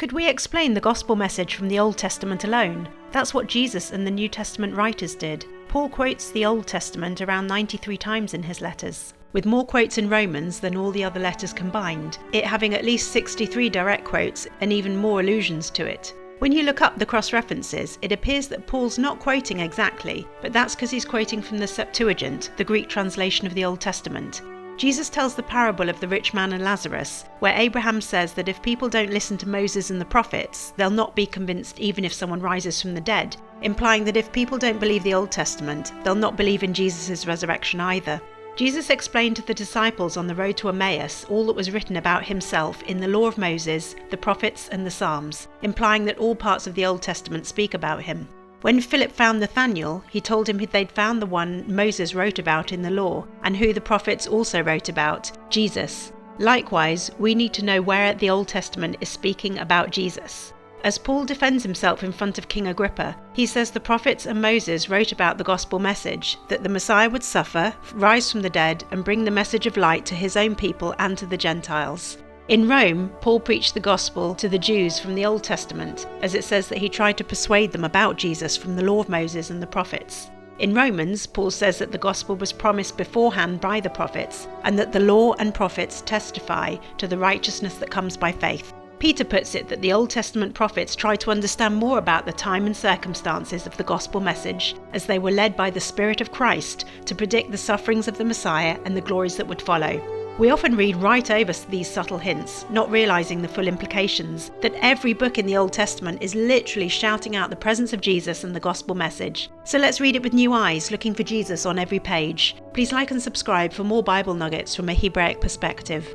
Could we explain the gospel message from the Old Testament alone? That's what Jesus and the New Testament writers did. Paul quotes the Old Testament around 93 times in his letters, with more quotes in Romans than all the other letters combined, it having at least 63 direct quotes and even more allusions to it. When you look up the cross-references, it appears that Paul's not quoting exactly, but that's because he's quoting from the Septuagint, the Greek translation of the Old Testament. Jesus tells the parable of the rich man and Lazarus, where Abraham says that if people don't listen to Moses and the prophets, they'll not be convinced even if someone rises from the dead, implying that if people don't believe the Old Testament, they'll not believe in Jesus' resurrection either. Jesus explained to the disciples on the road to Emmaus all that was written about himself in the law of Moses, the prophets and the Psalms, implying that all parts of the Old Testament speak about him. When Philip found Nathanael, he told him they'd found the one Moses wrote about in the law, and who the prophets also wrote about, Jesus. Likewise, we need to know where the Old Testament is speaking about Jesus. As Paul defends himself in front of King Agrippa, he says the prophets and Moses wrote about the gospel message, that the Messiah would suffer, rise from the dead, and bring the message of light to his own people and to the Gentiles. In Rome, Paul preached the gospel to the Jews from the Old Testament, as it says that he tried to persuade them about Jesus from the law of Moses and the prophets. In Romans, Paul says that the gospel was promised beforehand by the prophets, and that the law and prophets testify to the righteousness that comes by faith. Peter puts it that the Old Testament prophets tried to understand more about the time and circumstances of the gospel message, as they were led by the Spirit of Christ to predict the sufferings of the Messiah and the glories that would follow. We often read right over these subtle hints, not realising the full implications, that every book in the Old Testament is literally shouting out the presence of Jesus and the gospel message. So let's read it with new eyes, looking for Jesus on every page. Please like and subscribe for more Bible nuggets from a Hebraic perspective.